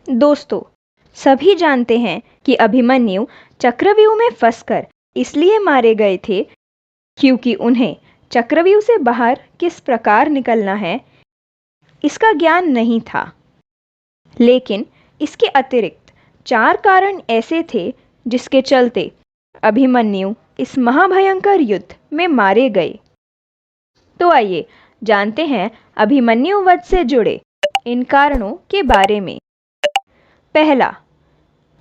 दोस्तों, सभी जानते हैं कि अभिमन्यु चक्रव्यूह में फंसकर इसलिए मारे गए थे क्योंकि उन्हें चक्रव्यूह से बाहर किस प्रकार निकलना है इसका ज्ञान नहीं था। लेकिन इसके अतिरिक्त 4 कारण ऐसे थे जिसके चलते अभिमन्यु इस महाभयंकर युद्ध में मारे गए। तो आइए जानते हैं अभिमन्यु वध से जुड़े इन कारणों के बारे में। पहला,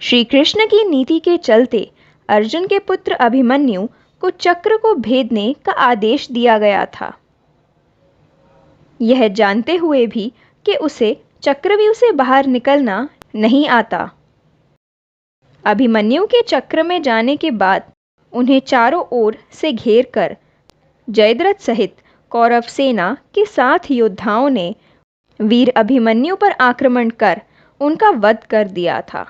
श्री कृष्ण की नीति के चलते अर्जुन के पुत्र अभिमन्यु को चक्र को भेदने का आदेश दिया गया था, यह जानते हुए भी कि उसे चक्रव्यूह से बाहर निकलना नहीं आता। अभिमन्यु के चक्र में जाने के बाद उन्हें चारों ओर से घेर कर जयद्रथ सहित कौरव सेना के 7 योद्धाओं ने वीर अभिमन्यु पर आक्रमण कर उनका वध कर दिया था,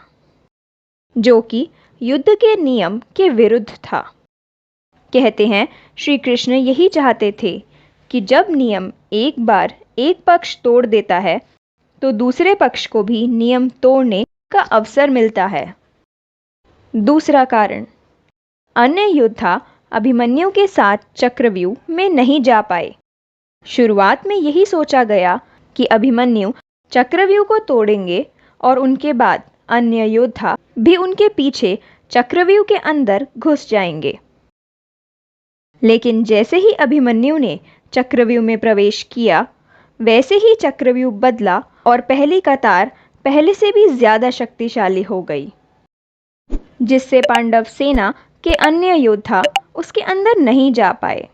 जो कि युद्ध के नियम के विरुद्ध था। कहते हैं श्री कृष्ण यही चाहते थे कि जब नियम एक बार एक पक्ष तोड़ देता है तो दूसरे पक्ष को भी नियम तोड़ने का अवसर मिलता है। दूसरा कारण, अन्य योद्धा अभिमन्यु के साथ चक्रव्यूह में नहीं जा पाए। शुरुआत में यही सोचा गया कि अभिमन्यु चक्रव्यूह को तोड़ेंगे और उनके बाद अन्य योद्धा भी उनके पीछे चक्रव्यूह के अंदर घुस जाएंगे। लेकिन जैसे ही अभिमन्यु ने चक्रव्यूह में प्रवेश किया, वैसे ही चक्रव्यूह बदला और पहली कतार पहले से भी ज्यादा शक्तिशाली हो गई, जिससे पांडव सेना के अन्य योद्धा उसके अंदर नहीं जा पाए।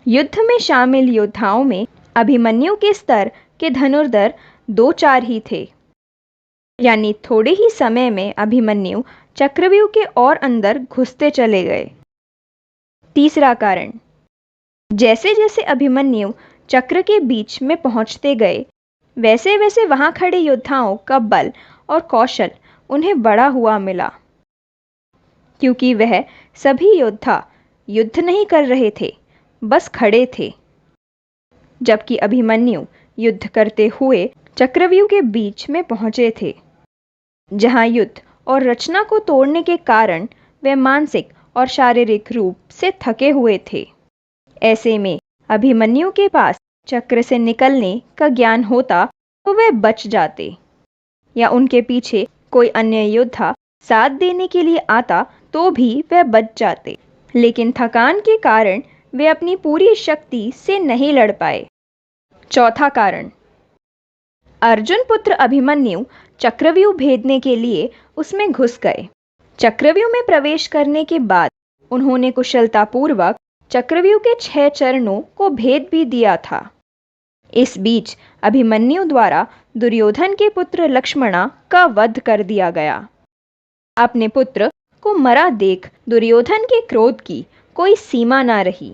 युद्ध में शामिल योद्धाओं में अभिमन्यु के स्तर के धनुर्धर 2-4 ही थे, यानी थोड़े ही समय में अभिमन्यु चक्रव्यूह के और अंदर घुसते चले गए। तीसरा कारण, जैसे जैसे अभिमन्यु चक्र के बीच में पहुंचते गए, वैसे वैसे वहां खड़े योद्धाओं का बल और कौशल उन्हें बढ़ा हुआ मिला, क्योंकि वह सभी योद्धा युद्ध नहीं कर रहे थे, बस खड़े थे, जबकि अभिमन्यु युद्ध करते हुए चक्रव्यूह के बीच में पहुंचे थे, जहां युद्ध और रचना को तोड़ने के कारण वे मानसिक और शारीरिक रूप से थके हुए थे। ऐसे में अभिमन्यु के पास चक्र से निकलने का ज्ञान होता तो वे बच जाते, या उनके पीछे कोई अन्य योद्धा साथ देने के लिए आता तो भी वे बच जाते। लेकिन थकान के कारण वे अपनी पूरी शक्ति से नहीं लड़ पाए। चौथा कारण, अर्जुन पुत्र अभिमन्यु चक्रव्यूह भेदने के लिए उसमें घुस गए। चक्रव्यूह में प्रवेश करने के बाद उन्होंने कुशलतापूर्वक चक्रव्यूह के 6 चरणों को भेद भी दिया था। इस बीच अभिमन्यु द्वारा दुर्योधन के पुत्र लक्ष्मणा का वध कर दिया गया। अपने पुत्र को मरा देख दुर्योधन के क्रोध की कोई सीमा ना रही।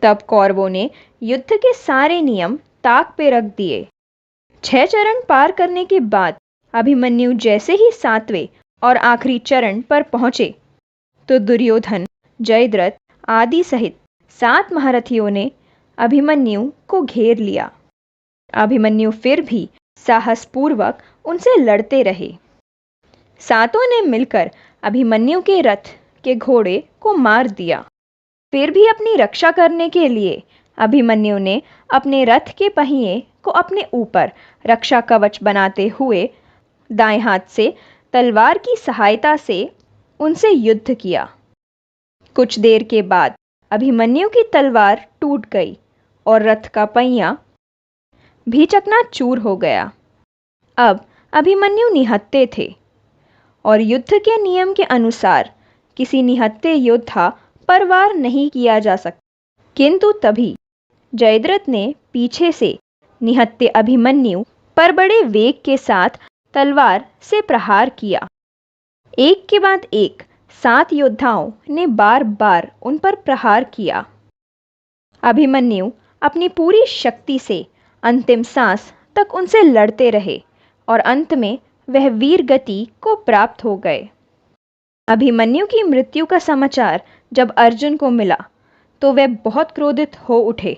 तब कौरवों ने युद्ध के सारे नियम ताक पे रख दिए। 6 चरण पार करने के बाद अभिमन्यु जैसे ही 7वें और आखिरी चरण पर पहुंचे तो दुर्योधन, जयद्रथ आदि सहित 7 महारथियों ने अभिमन्यु को घेर लिया। अभिमन्यु फिर भी साहसपूर्वक उनसे लड़ते रहे। सातों ने मिलकर अभिमन्यु के रथ के घोड़े को मार दिया। फिर भी अपनी रक्षा करने के लिए अभिमन्यु ने अपने रथ के पहिए को अपने ऊपर रक्षा कवच बनाते हुए दाएं हाथ से तलवार की सहायता से उनसे युद्ध किया। कुछ देर के बाद अभिमन्यु की तलवार टूट गई और रथ का पहिया भी चकनाचूर हो गया। अब अभिमन्यु निहत्थे थे और युद्ध के नियम के अनुसार किसी निहत्थे योद्धा पर वार नहीं किया जा सकता। किंतु तभी जयद्रथ ने पीछे से निहत्थे अभिमन्यु पर बड़े वेग के साथ तलवार से प्रहार किया। एक के बाद एक 7 योद्धाओं ने बार बार उन पर प्रहार किया। अभिमन्यु अपनी पूरी शक्ति से अंतिम सांस तक उनसे लड़ते रहे और अंत में वह वीर गति को प्राप्त हो गए। अभिमन्यु की मृत्यु का समाचार जब अर्जुन को मिला तो वे बहुत क्रोधित हो उठे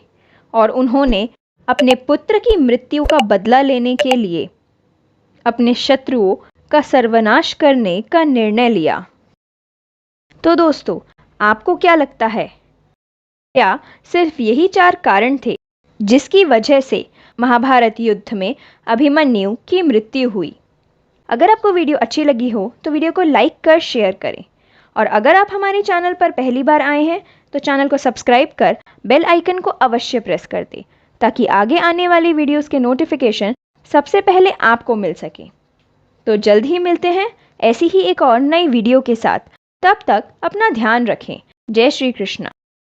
और उन्होंने अपने पुत्र की मृत्यु का बदला लेने के लिए अपने शत्रुओं का सर्वनाश करने का निर्णय लिया। तो दोस्तों, आपको क्या लगता है, क्या सिर्फ यही 4 कारण थे जिसकी वजह से महाभारत युद्ध में अभिमन्यु की मृत्यु हुई? अगर आपको वीडियो अच्छी लगी हो तो वीडियो को लाइक कर शेयर करें, और अगर आप हमारे चैनल पर पहली बार आए हैं तो चैनल को सब्सक्राइब कर बेल आइकन को अवश्य प्रेस कर दें, ताकि आगे आने वाली वीडियोस के नोटिफिकेशन सबसे पहले आपको मिल सके। तो जल्द ही मिलते हैं ऐसी ही एक और नई वीडियो के साथ। तब तक अपना ध्यान रखें। जय श्री कृष्ण।